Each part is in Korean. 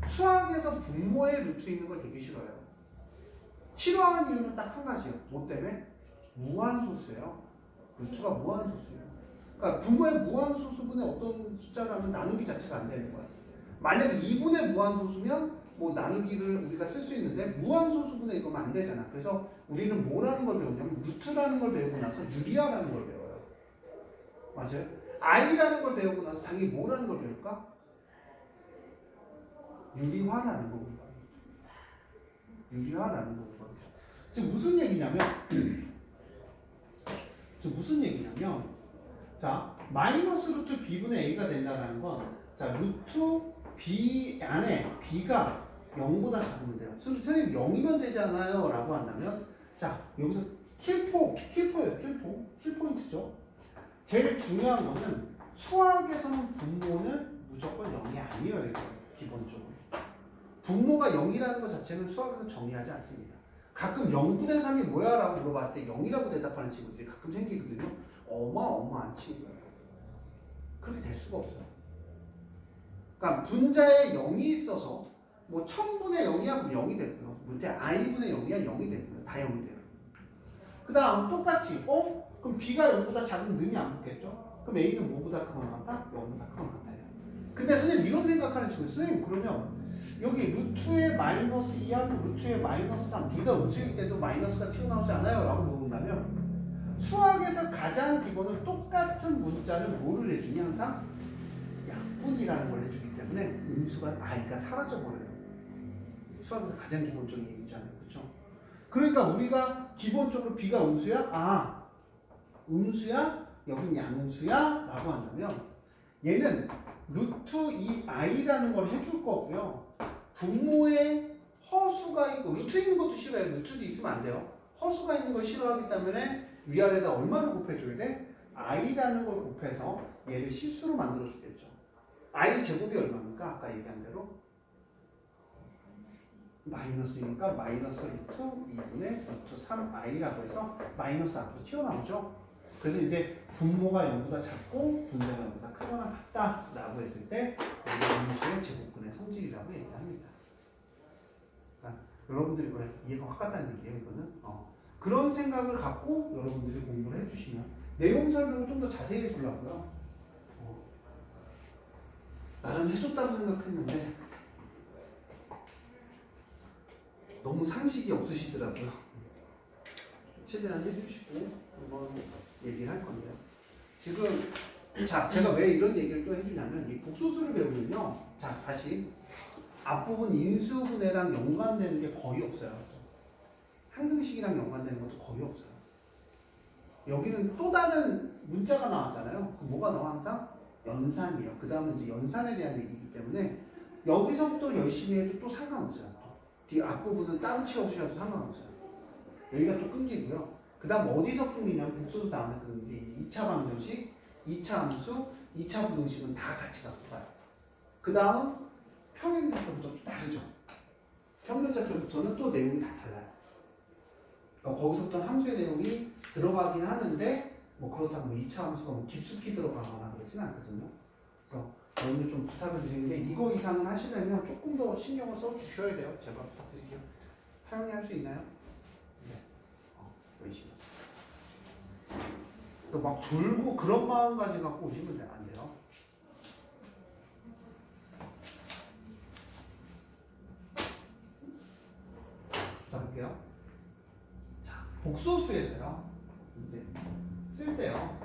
수학에서 분모에 루트 있는 걸 되게 싫어해요. 싫어하는 이유는 딱 한 가지예요. 뭐 때문에? 무한소수예요. 루트가 무한소수예요. 그러니까 분모의 무한소수분의 어떤 숫자를 하면 나누기 자체가 안 되는 거예요. 만약에 2분의 무한소수면 뭐 나누기를 우리가 쓸 수 있는데 무한소수분의 이거면 안 되잖아. 그래서 우리는 뭐라는 걸 배우냐면 루트라는 걸 배우고 나서 유리화라는 걸 배워요. 맞아요? i라는 걸 배우고 나서 당연히 뭐라는 걸 배울까? 유리화라는 거 공부하겠죠. 유리화라는 거 공부하겠죠. 지금 무슨 얘기냐면 자 마이너스 루트 b분의 a가 된다는 건 자 루트 b 안에 b가 0보다 작으면 돼요. 선생님 0이면 되지 않아요? 라고 한다면 자 여기서 킬포인트죠. 제일 중요한 거는 수학에서는 분모는 무조건 0이 아니에요. 이거 기본적으로. 분모가 0이라는 것 자체는 수학에서 정의하지 않습니다. 가끔 0분의 3이 뭐야? 라고 물어봤을 때 0이라고 대답하는 친구들이 가끔 생기거든요. 어마어마한 친구예요. 그렇게 될 수가 없어요. 그러니까 분자에 0이 있어서 뭐 1000분의 0이야 그럼 0이 되고요. 문제 i분의 0이야 0이 되고요. 다 0이 돼요. 그 다음 똑같이 그럼 b가 0보다 작으면 능이 안 붙겠죠? 그럼 a는 뭐보다 크거나 같다? 0보다 크거나 같아요. 근데 선생님 이런 생각하는 친구 선생님 그러면 여기 루트에 마이너스 2하고 루트에 마이너스 3 둘 다 음수일 때도 마이너스가 튀어나오지 않아요? 라고 물어본다면 수학에서 가장 기본은 똑같은 문자를 뭐를 해주니 항상? 약분이라는 걸 해주기 때문에 음수가 i가 사라져버려요. 수학에서 가장 기본적인 얘기잖아요. 그렇죠? 그러니까 우리가 기본적으로 b가 음수야? 음수야? 여긴 양수야? 라고 한다면 얘는 루트 2i라는 걸 해줄 거고요. 분모에 허수가 있고 루트 있는 것도 싫어해요. 루트도 있으면 안 돼요. 허수가 있는 걸 싫어하기 때문에 위아래다 얼마를 곱해줘야 돼? i라는 걸 곱해서 얘를 실수로 만들어 주겠죠. i 제곱이 얼마입니까? 아까 얘기한 대로 마이너스니까 마이너스 루트 2분의 루트 3i라고 해서 마이너스 앞으로 튀어나오죠. 그래서 이제 분모가 0보다 작고 분자가 0보다 크거나 같다 라고 했을 때 음수의 제곱근의 성질이라고 얘기합니다. 그러니까 여러분들이 이해가 확 갔다는 얘기예요. 이거는 그런 생각을 갖고 여러분들이 공부를 해주시면 내용 설명을 좀 더 자세히 해주려고요. 나름 해줬다고 생각했는데 너무 상식이 없으시더라고요. 최대한 해주시고 한번 얘기를 할 건데요. 지금 자 제가 왜 이런 얘기를 또 해주냐면 이 복소수를 배우면요. 자 다시 앞부분 인수분해랑 연관되는 게 거의 없어요. 항등식이랑 연관되는 것도 거의 없어요. 여기는 또 다른 문자가 나왔잖아요. 그 뭐가 나와 항상? 연산이에요. 그 다음은 이제 연산에 대한 얘기이기 때문에 여기서부터 열심히 해도 또 상관없어요. 뒤 앞부분은 따로 채워주셔도 상관없어요. 여기가 또 끊기고요. 그 다음 어디서 끊기냐면 복소수 다음에 끊는 게 2차 방정식, 2차 함수, 2차 부등식은 다 같이 갖고 가요. 그 다음 평행좌표부터 또 다르죠. 평행좌표부터는 또 내용이 다 달라요. 그러니까 거기서부터 함수의 내용이 들어가긴 하는데 뭐 그렇다고 2차 함수가 뭐 깊숙이 들어가거나 그러진 않거든요. 그래서 오늘 좀 부탁을 드리는데 이거 이상을 하시려면 조금 더 신경을 써 주셔야 돼요. 제발 부탁드릴게요. 사용이 할 수 있나요? 네. 열심히. 또 막 졸고 그런 마음까지 갖고 오시면 안 돼요. 자, 볼게요. 자, 복소수에서요. 이제 쓸 때요.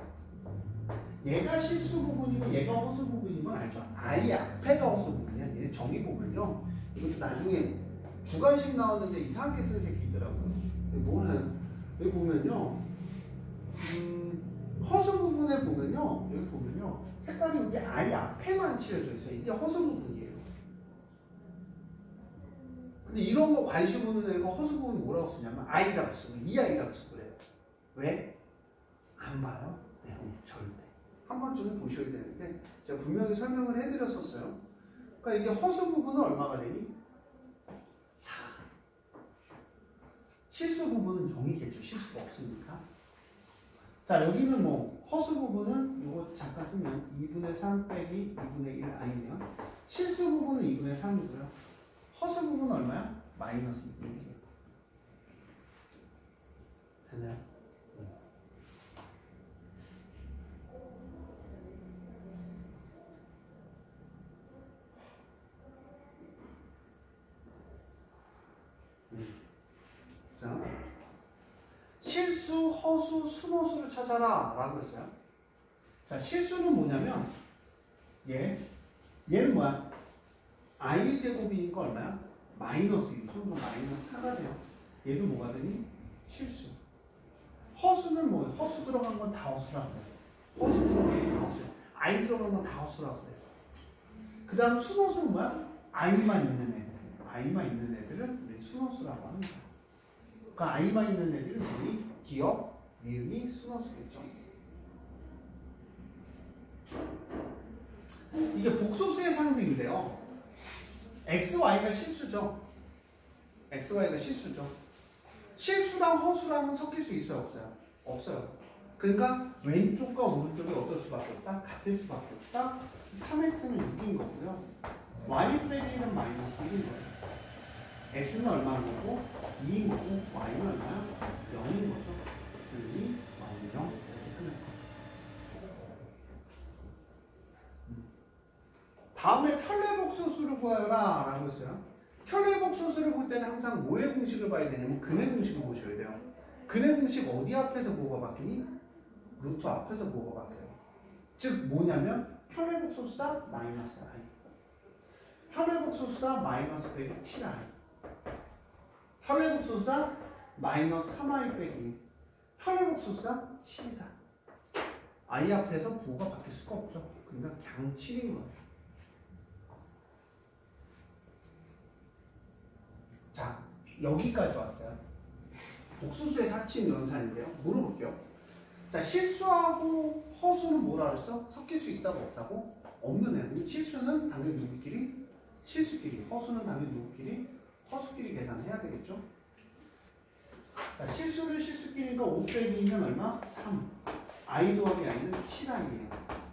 얘가 실수 부분이고 얘가 허수 부분인 건 알죠? i 앞에가 허수 부분이야. 얘 정의 보면요. 이것도 나중에 주관식 나왔는데 이상하게 쓰는 새끼 있더라고요. 여기 보면요. 허수 부분에 보면요. 여기 보면요. 색깔이 여기 i 앞에만 칠해져 있어요. 이게 허수 부분이에요. 근데 이런 거 관심 없는 애가 허수 부분 뭐라고 쓰냐면 i라고 쓰고 i라고 쓰고 그래요. 왜? 안 봐요. 네, 절대. 한 번쯤은 보셔야 되는데 제가 분명히 설명을 해드렸었어요. 그러니까 이게 허수 부분은 얼마가 되니? 4. 실수 부분은 0이겠죠. 실수가 없으니까. 자, 여기는 뭐 허수 부분은 이거 잠깐 쓰면 2분의 3 빼기 2분의 1 i면 실수 부분은 2분의 3이고요. 허수 부분은 얼마야? 마이너스 2분의 1. 됐나요? 자, 실수, 허수, 순허수를 찾아라 라고 했어요. 자, 실수는 뭐냐면 얘는 뭐야? i 제곱이니까 얼마야? 마이너스 2. 그럼 마이너스 4가 돼요. 얘도 뭐가 되니? 실수. 허수는 뭐예요? 허수 들어간 건 다 허수라고 해요. 허수 들어간 건 다 허수야. i 들어간 건 다 허수라고 해요. 그 다음 순허수는 뭐야? i만 있는 애들. i만 있는 애들을 우리 순허수라고 합니다. 그러니까 i만 있는 애들은 우리 기억, 미음이 순허수겠죠. 이게 복소수의 상등인데요. x, y가 실수죠. x, y가 실수죠. 실수랑 허수랑은 섞일 수 있어요? 없어요? 없어요. 그러니까 왼쪽과 오른쪽이 어떨 수밖에 없다? 같을 수밖에 없다? 3x는 6인 거고요. y 빼기 1은 마이너스 1인 거예요. x는 얼마인 거고 2인 거고 y는 얼마야? 0인 거죠. x는 2, y는 0 이렇게 끝날 거예요. 다음에 켤레복소수를 구하여라 라고 했어요. 켤레복소수를 볼 때는 항상 뭐의 공식을 봐야 되냐면 근의 공식을 보셔야 돼요. 근의 공식 어디 앞에서 뭐가 바뀌니? 루트 앞에서 뭐가 바뀌어요. 즉 뭐냐면 켤레복소수다 마이너스 i, 켤레복소수다 마이너스 빼기 7i, 켤레복소수다 마이너스 3i 빼기, 켤레복소수다 7이다. i 앞에서 부호가 바뀔 수가 없죠. 그러니까 그냥 7인 거예요. 자, 여기까지 왔어요. 복소수의 사칙 연산인데요. 물어볼게요. 자, 실수하고 허수는 뭐라 그랬어? 섞일 수 있다고 없다고? 없는 애는 실수는 당연히 누구끼리? 실수끼리. 허수는 당연히 누구끼리? 허수끼리 계산해야 되겠죠? 자, 실수를 실수끼리니까 5 빼기 2는 얼마? 3. i 더하기 i는 7i예요.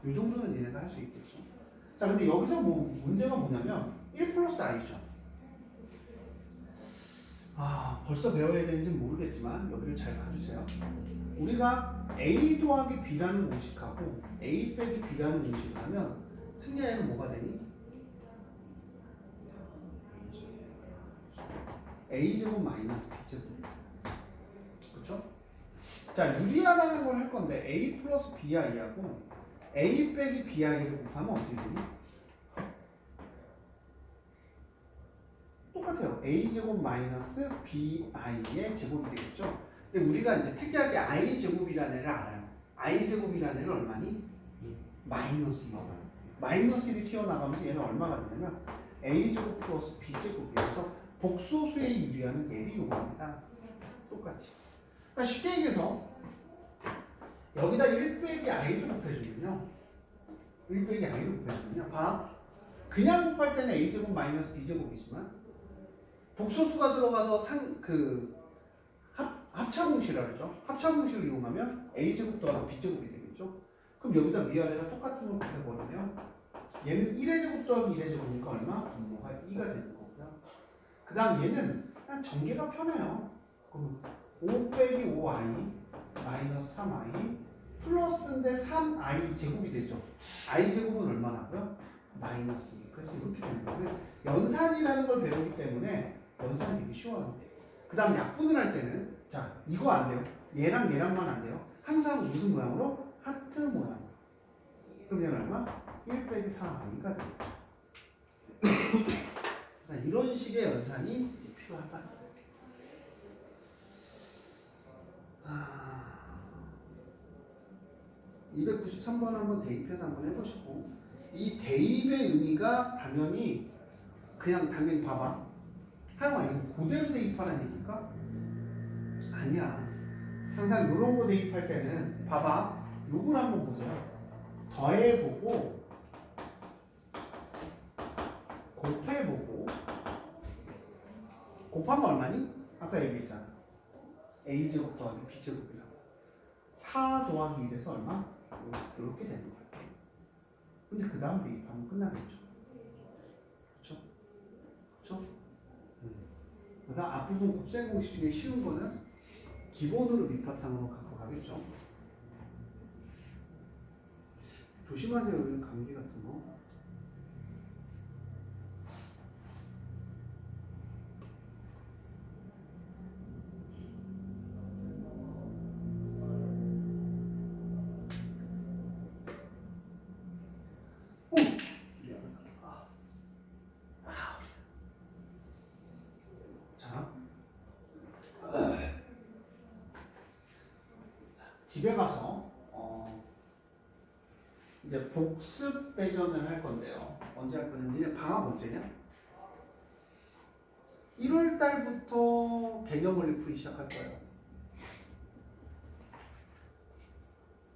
이 정도는 얘네가 할 수 있겠죠. 자, 근데 여기서 문제가 뭐냐면 1 플러스 i죠. 벌써 배워야 되는지 모르겠지만 여기를 잘 봐주세요. 우리가 a 더하기 b라는 공식하고 a 빼기 b라는 공식을 하면 승리하에는 뭐가 되니? a제곱 마이너스 b제곱. 그쵸? 자, 유리하라는 걸 할 건데 a 플러스 bi하고 a 빼기 bi를 곱하면 어떻게 되니? 똑같아요. a제곱 마이너스 bi의 제곱이 되겠죠. 근데 우리가 이제 특이하게 i제곱이라는 애를 알아요. i제곱이라는 애는 얼마니? 마이너스 1이에요. 마이너스 1이 튀어나가면서 얘는 얼마가 되냐면 a제곱 플러스 b제곱이어서 복소수에 유리하는 얘를 이용합니다. 똑같이. 그러니까 쉽게 얘기해서 여기다 1 빼기 i를 곱해주면요. 1 빼기 i를 곱해주면요. 봐. 그냥 곱할 때는 a제곱 마이너스 b제곱이지만 복소수가 들어가서 합차공식이라고 그러죠. 합차공식을 이용하면 a제곱 더하기 b제곱이 되겠죠. 그럼 여기다 위아래다 똑같은 걸 곱해버리면 얘는 1의 제곱 더하기 1의 제곱이니까 얼마? 분모가 2가 되는 거고요. 그 다음 얘는 그냥 전개가 편해요. 그럼 5 빼기 5i 마이너스 3i 플러스인데 3i 제곱이 되죠. i 제곱은 얼마나고요? 마이너스 2. 그래서 이렇게 되는 거고요. 연산이라는 걸 배우기 때문에 연산이 되게 쉬워요. 그 다음 약분을 할 때는 자, 이거 안 돼요. 얘랑 얘랑만 안 돼요. 항상 무슨 모양으로? 하트 모양. 그럼 얘는 얼마? 1 빼기 4i가 돼요. 이런 식의 연산이 이제 필요하다. 293번 한번 대입해서 한번 해보시고, 이 대입의 의미가 당연히 당연히 봐봐. 하영아, 이거 그대로 대입하라는 얘기일까? 아니야. 항상 이런 거 대입할 때는 봐봐. 요걸 한번 보세요. 더해보고 곱해보고 곱하면 얼마니? 아까 얘기했잖아. a제곱 더하기 b제곱이라고. 4 더하기 1에서 얼마? 이렇게 되는 거야. 근데 그 다음 대입하면 끝나겠죠. 그렇죠? 그렇죠? 그래서 앞부분 곱셈 공식 중에 쉬운 거는 기본으로 밑바탕으로 갖고 가겠죠. 조심하세요. 여기 감기 같은 거. 오! 미안하다. 자, 집에 가서 이제 복습 대전을 할 건데요. 언제 할 거냐? 니네 방학 언제냐? 1월 달부터 개념 원리 풀이 시작할 거예요.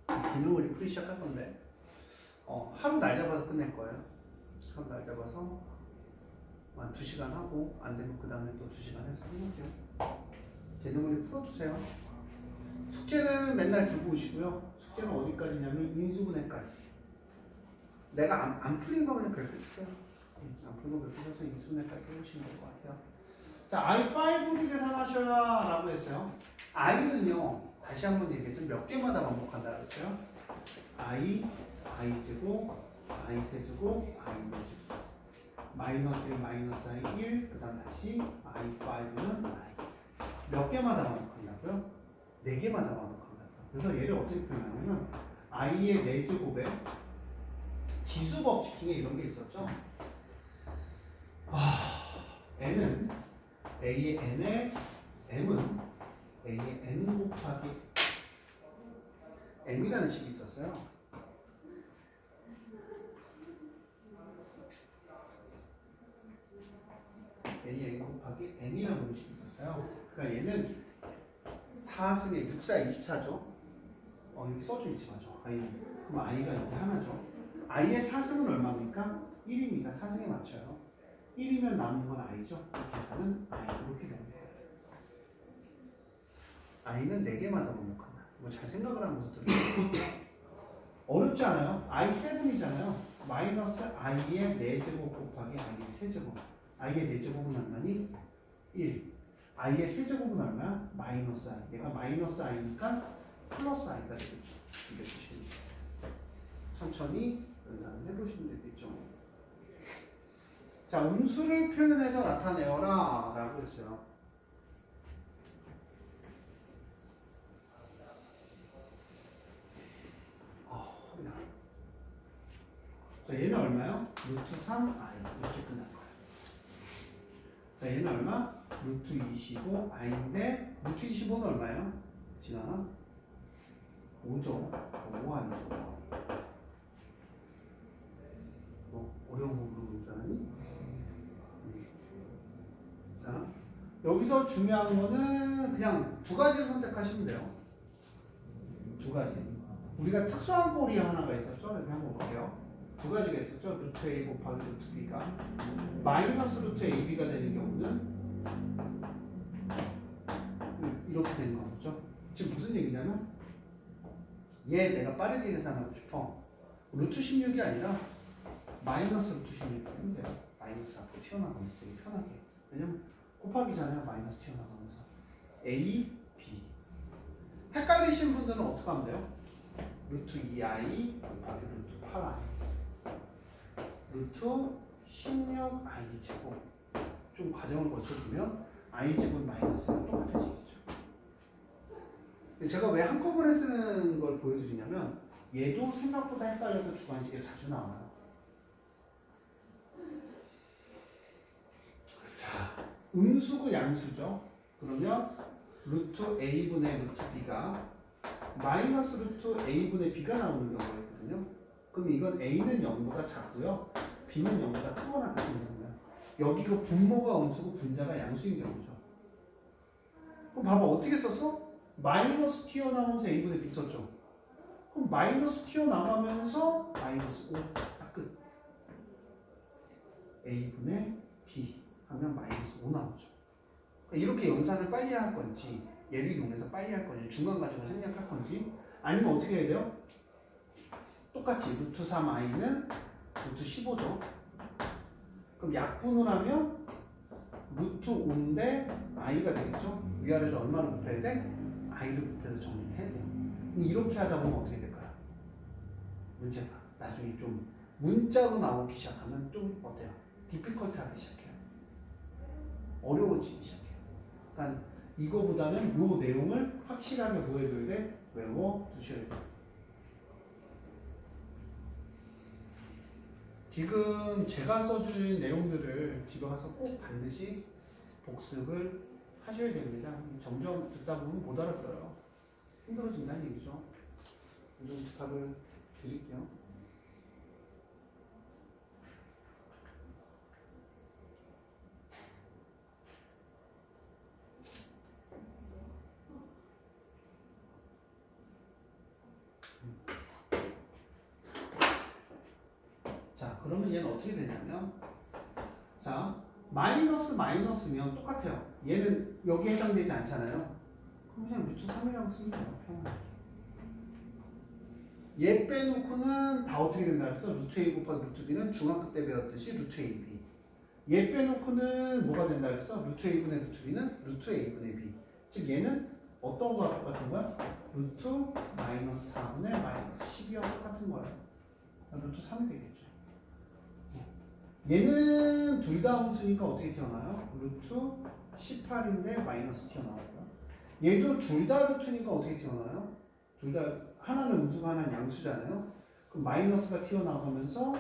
개념 원리 풀이 시작할 건데 하루 날 잡아서 끝낼 거예요. 하루 날 잡아서 한 2시간 하고 안 되면 그 다음에 또 2시간 해서 끝낼게요. 개념 원리 풀어주세요. 숙제는 맨날 들고 오시고요. 숙제는 어디까지냐면 인수분해까지. 내가 안 풀린 거 그냥 별표 쓰세요. 안 풀린 거 별표 써서 인수분해까지 해보시면 될 것 같아요. 자, I5를 계산하셔야 라고 했어요. I는요, 다시 한번 얘기해서 몇 개마다 반복한다 그랬어요. I, I제곱, I 세제곱, I4제곱. 마이너스 1, 마이너스 I 1, 그 다음 다시 I5는 I. 몇 개마다 반복한다고요? 4개마다 반복한다고요. 그래서 얘를 어떻게 표현하냐면 I의 4제곱에 지수법 지킹에 이런 게 있었죠. N은 A의 N에 M은 A의 N 곱하기 M이라는 식이 있었어요. A의 N 곱하기 M이라는 공식이 있었어요. 그러니까 얘는 4승에 6, 4, 24죠. 여기 써주있지 맞아. I는. 그럼 I가 여기 하나죠. I의 4승은 얼마입니까? 1입니다. 4승에 맞춰요. 1이면 남는 건 I죠. 계산은 I 이렇게 되는 거예요. I는 4개마다 반복한다. 이거 잘 생각을 하면서 들으세요. 어렵지 않아요? I7이잖아요. 마이너스 I의 4제곱 곱하기 I의 세제곱. I의 4제곱은 얼마니? 1. I의 세제곱은 얼마야? 마이너스 I. 얘가 마이너스 I니까 플러스 I가 되겠죠. 이게 보시면 천천히 해보시면 되겠죠. 자, 음수를 표현해서 나타내어라 라고 했어요. 자, 얘는 얼마요? 루트 3i 이렇게 끝날 거예요. 자, 얘는 얼마? 루트 25i인데 루트 25는 얼마예요? 지나나? 5죠. 5i죠. 어려운 거 물어보는 줄 아니? 자, 여기서 중요한 거는 그냥 2가지를 선택하시면 돼요. 2가지. 우리가 특수한 꼴이 하나가 있었죠? 여기 한번 볼게요. 2가지가 있었죠? 루트 A 곱하기 루트 B가 마이너스 루트 AB가 되는 경우는 이렇게 되는 거죠. 지금 무슨 얘기냐면 얘 내가 빠르게 계산하고 싶어. 루트 16이 아니라 마이너스 루트 16이 되면 돼요. 마이너스 앞으로 튀어나가면서 되게 편하게. 왜냐면 곱하기잖아요. 마이너스 튀어나가면서. A, B. 헷갈리신 분들은 어떻게 하면 돼요? 루트 2i 곱하기 루트 8i. 루트 16i 제곱. 좀 과정을 거쳐주면 i 제곱 마이너스는 똑같아지겠죠. 제가 왜 한꺼번에 쓰는 걸 보여드리냐면 얘도 생각보다 헷갈려서 주관식에 자주 나와요. 자, 음수고 양수죠. 그러면 루트 a분의 루트 b가 마이너스 루트 a분의 b가 나오는 경우가 있거든요. 그럼 이건 a는 0보다 작고요. b는 0보다 크거나 같은 경우는 여기 그 분모가 음수고 분자가 양수인 경우죠. 그럼 봐봐 어떻게 썼어? 마이너스 튀어나오면서 a분의 b 썼죠. 그럼 마이너스 튀어나가면서 마이너스 5 딱 끝. a분의 b 하면 마이너스 5 나오죠. 이렇게 연산을 빨리 할 건지 얘를 이용해서 빨리 할 건지 중간 과정을 생략할 건지 아니면 어떻게 해야 돼요? 똑같이 루트 3i는 루트 15죠. 그럼 약분을 하면 루트 5인데 i가 되겠죠? 위아래도 얼마나 곱해야 돼? i를 곱해서 정리를 해야 돼요. 이렇게 하다 보면 어떻게 될까요? 문제가 나중에 좀 문자로 나오기 시작하면 좀 어때요? 디피컬트하기 시작해요. 어려워지기 시작해요. 그러니까 이거보다는 요 내용을 확실하게 뭐 해둬야 돼? 외워두셔야 돼요. 지금 제가 써준 내용들을 집에 가서 꼭 반드시 복습을 하셔야 됩니다. 점점 듣다 보면 못 알아들어요. 힘들어진다는 얘기죠. 이 정도 부탁을 드릴게요. 자, 그러면 얘는 어떻게 되냐면, 자, 마이너스면 똑같아요. 얘는 여기에 해당되지 않잖아요. 그럼 그냥 루트 3이라고 쓰면 돼요. 편하게. 얘 빼놓고는 다 어떻게 된다 그랬어? 루트 A 곱하기 루트 B는 중학교 때 배웠듯이 루트 AB. 얘 빼놓고는 뭐가 된다 그랬어? 루트 A분의 루트 B는 루트 A분의 B. 즉 얘는 어떤 거와 똑같은 거야? 루트 마이너스 4분의 마이너스 12와 똑같은 거예요. 루트 3이 되겠죠. 얘는 둘 다 함수니까 어떻게 튀어나와요? 루트 18인데 마이너스 튀어나오고요. 얘도 둘 다 루트니까 어떻게 튀어나와요? 둘 다 하나는 음수가 하나는 양수잖아요. 그럼 마이너스가 튀어나가면서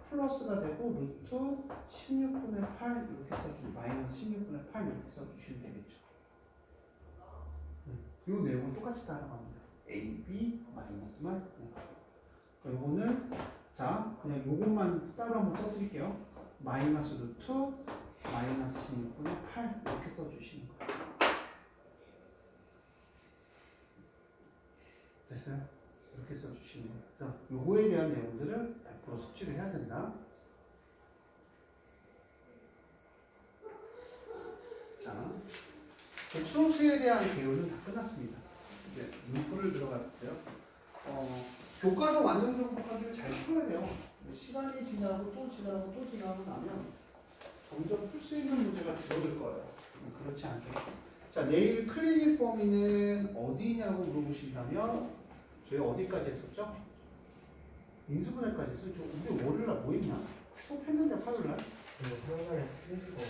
플러스가 되고 루트 16분의 8 이렇게 써주면 마이너스 16분의 8 이렇게 써주시면 되겠죠. 이 내용은 똑같이 따라갑니다. A, B 마이너스만 요거는 자 그냥 요것만 따로 한번 써드릴게요. 마이너스 루트 마이너스 16분의 8 이렇게 써주시는 거예요. 됐어요? 이렇게 써주시는 거예요. 그래서 요거에 대한 내용들을 100% 숙지를 해야 된다. 자, 복수수에 대한 개요는 다 끝났습니다. 이제 문구를 들어갔고요. 교과서 완전 정복하기를 잘 풀어야 돼요. 시간이 지나고 또 지나고 또 지나고 나면 점점 풀 수 있는 문제가 줄어들 거예요. 그렇지 않게. 자, 내일 클리닉 범위는 어디냐고 물어보신다면 저희 어디까지 했었죠? 인수분해까지 했었죠. 우리 월요일날 뭐 했냐? 수업했는데 화요일날? 화요일날 틀린 거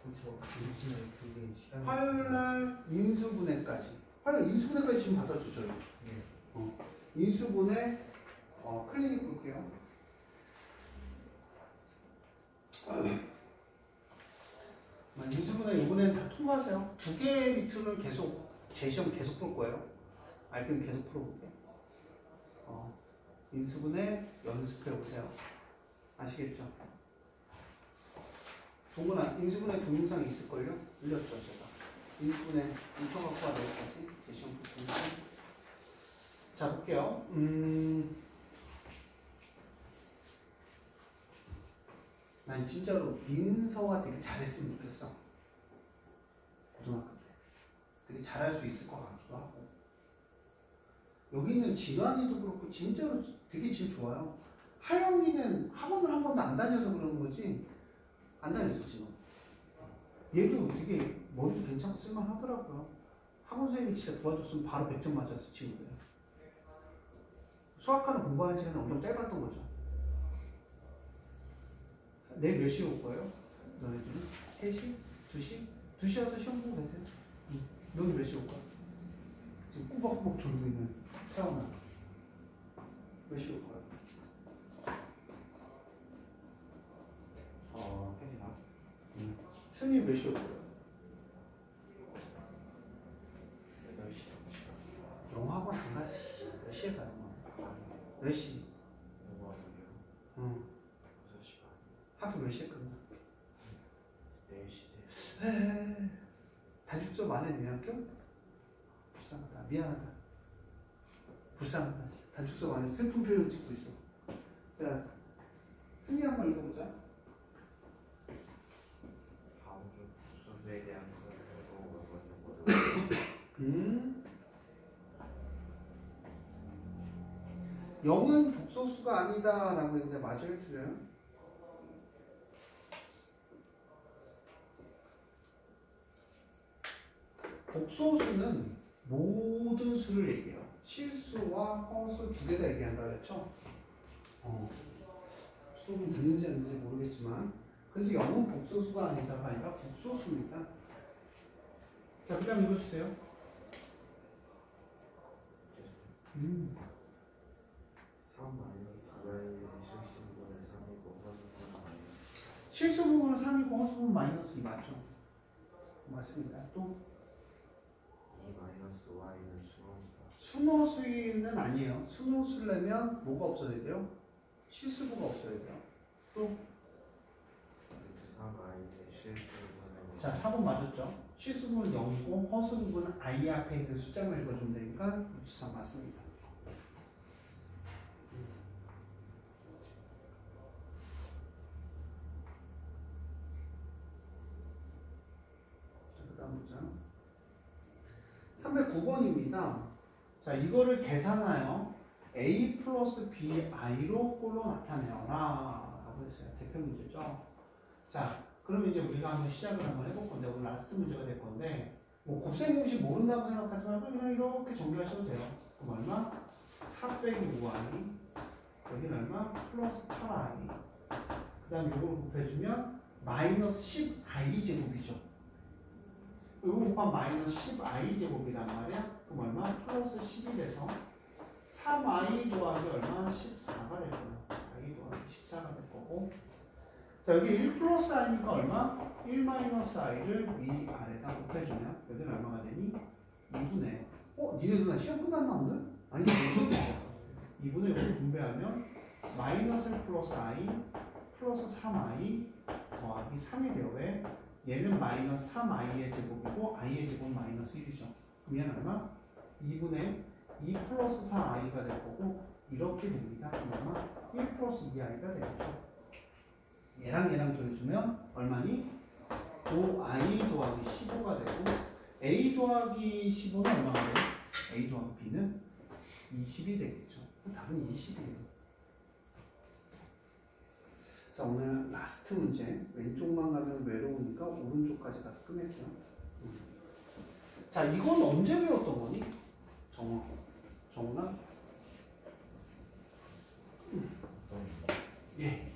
그쵸. 임신을 그게 시간이. 화요일날 인수분해까지. 화요일 인수분해까지 지금 받았죠, 저희. 네. 인수분해 클리닉 볼게요. 인수분해 이번에는 다 통과하세요. 두 개의 리틀을 계속 제 시험 계속 볼 거예요. RPM 계속 풀어볼게요. 인수분해 연습해 보세요. 아시겠죠? 동그란 인수분해 동영상 있을걸요? 올렸죠 제가. 인수분해 인터 갖고 와 내일까지 제 시험 볼 테니까. 자 볼게요. 난 진짜로 민서가 되게 잘했으면 좋겠어. 고등학교 때. 되게 잘할 수 있을 것 같기도 하고. 여기 있는 진환이도 그렇고 진짜로 되게 질 좋아요. 하영이는 학원을 한 번도 안 다녀서 그러는 거지. 안 다녔었지 뭐. 얘도 되게 머리도 괜찮고 쓸만하더라고요. 학원 선생님이 진짜 도와줬으면 바로 100점 맞았을 친구예요. 수학하는 공부하는 시간이 엄청 짧았던 거죠. 내일 몇 시에 올 거예요? 너네들은? 3시? 2시? 2시 와서 시험 보고 계세요? 너는 몇 시에 올 거야? 지금 꾸벅꾸벅 졸고 있는 태어나. 몇 시에 올 거야? 1시나? 승리 몇 시에 올 거야? 8시, 9시. 영어학원 안 가시. 몇 시에 가요? 몇 시? 영어학원이요? 응. 6시 반. 학교 몇 시에 끝나? 4시. 에이, 단축점 안에 내 학교? 불쌍하다. 미안하다. 불쌍하다. 단축점 안에 슬픈 표현 찍고 있어. 자, 승리 한번 읽어보자. 다음 주 소수에 대한 수업을 0은 독소수가 아니다 라고 했는데 맞아요? 틀려요? 복소수는 모든 수를 얘기해요. 실수와 허수 두 개 다 얘기한다 그랬죠? 수업은 듣는지 안 듣는지 모르겠지만 그래서 0은 복소수가 아니라 복소수입니다. 자, 그 다음 읽어주세요. 3 마이너스 5의 실수분의 3이고 허수분은 마이너스 실수 부분은 3이고 허수 부분은 마이너스 2 맞죠? 맞습니다. 또 2 마이너스 y는 순원수다. 순호수는 아니에요. 순호수려면 뭐가 없어야 돼요? 실수부가 없어야 돼요. 또 루트 3i의 실수분의 자, 4번 맞았죠? 실수부는 0이고 허수부는 i 앞에 있는 숫자만 읽어주면 되니까 루트 3 맞습니다. 자, 그 다음 보자. 309번입니다. 자, 이거를 계산하여 a 플러스 bi로 꼴로 나타내어라 라고 했어요. 대표 문제죠. 자, 그러면 이제 우리가 한번 시작을 한번 해볼 건데 오늘 라스트 문제가 될 건데 뭐 곱셈 공식 모른다고 생각하지 말고 그냥 이렇게 정리하셔도 돼요. 그럼 얼마? 4 빼기 5i 여기는 얼마? 플러스 8i 그 다음 이걸 곱해주면 마이너스 10i 제곱이죠. 이거 곱하면 마이너스 10i 제곱이란 말이야. 그럼 얼마? 플러스 10이 돼서 3i 더하기 얼마? 14가 될 거야. i 더하기 14가 될 거고 자, 여기 1 플러스 i니까 얼마? 1 마이너스 i를 위아래다 곱해주면 여기는 얼마가 되니? 2분의 니네 누나 시험 끝났나 오늘? 아니, 2분의 5를 분배하면 마이너스 1 플러스 i 플러스 3i 더하기 3이 돼요. 왜? 얘는 마이너스 3i의 제곱이고 i의 제곱은 마이너스 1이죠. 그럼 얘는 얼마? 2분의 2 플러스 4i가 될 거고 이렇게 됩니다. 그럼 얼마? 1 플러스 2i가 되겠죠. 얘랑 더해주면 얼마니? 5i 더하기 15가 되고 a 더하기 15는 얼마가 돼요? a 더하기 b는 20이 되겠죠. 답은 20이에요. 자, 오늘 라스트 문제. 왼쪽만 가면 외로우니까 오른쪽까지 가서 끝낼게요. 자, 이건 언제 배웠던 거니? 정훈아? 예.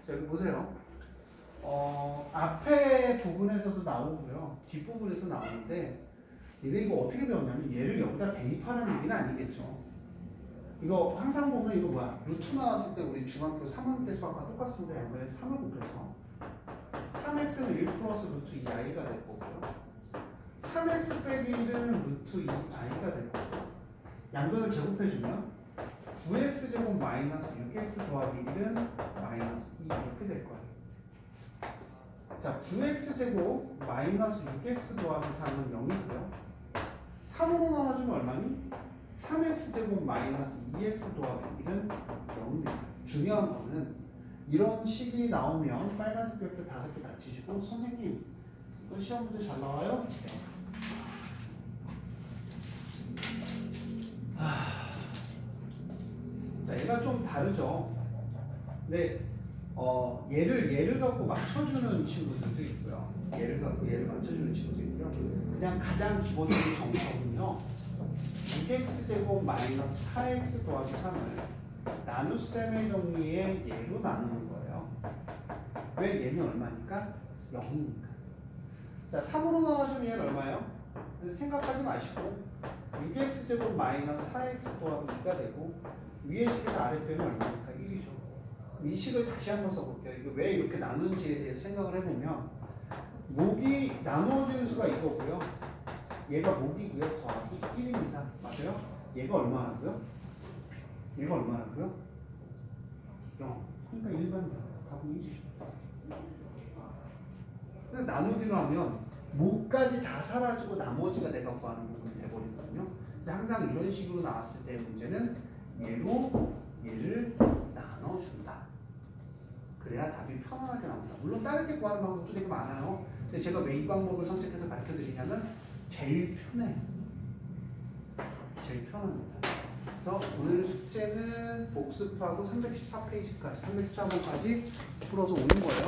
자, 여기 보세요. 앞에 부분에서도 나오고요. 뒷부분에서 나오는데 이게 이거 어떻게 배웠냐면 얘를 여기다 대입하라는 얘기는 아니겠죠. 이거 항상 보면 이거 뭐야? 루트 나왔을 때 우리 중학교 3학년 때 수학과 똑같습니다. 이번에 3을 곱해서 3x는 1 플러스 루트 2i가 될 거고요. 3x 빼기 1은 루트 2i가 될 거고요. 양변을 제곱해주면 9x제곱 마이너스 6x 더하기 1은 마이너스 2 이렇게 될 거예요. 자, 9x제곱 마이너스 6x 더하기 3은 0이고요. 3으로 나눠주면 얼마니? 3x제곱 마이너스 2x 더하기 1은 0입니다. 중요한 거는 이런 식이 나오면 빨간색 별표 5개 닫히시고 선생님 이거 시험 문제 잘 나와요? 자, 얘가 좀 다르죠. 근데 얘를 갖고 맞춰주는 친구들도 있고요. 얘를 갖고 얘를 맞춰주는 친구도 있고요. 그냥 가장 기본적인 정석은요. 6x제곱 마이너스 4x 더하기 3을 나눗셈의 정리의 얘로 나누는 거예요. 왜? 얘는 얼마니까? 0이니까. 자, 3으로 나눠주면 얘는 얼마예요? 생각하지 마시고 6x제곱 마이너스 4x 더하기 2가 되고 위의 식에서 아래 빼면 얼마니까? 1이죠. 이 식을 다시 한번 써볼게요. 이거 왜 이렇게 나눈지에 대해서 생각을 해보면 목이 나누어지는 수가 이거고요. 얘가 목이고요. 더하기 1입니다. 맞아요? 얘가 얼마라고요? 얘가 얼마라고요? 0. 그러니까 일반이야. 답은 1이죠. 근데 나누기로 하면 목까지 다 사라지고 나머지가 내가 구하는 부분이 돼버리거든요. 그래서 항상 이런 식으로 나왔을 때 문제는 얘로 얘를 나눠준다. 그래야 답이 편안하게 나옵니다. 물론 다르게 구하는 방법도 되게 많아요. 근데 제가 왜 이 방법을 선택해서 가르쳐드리냐면 제일 편해요. 제일 편합니다. 그래서 오늘 숙제는 복습하고 314페이지까지, 314번까지 풀어서 오는 거예요.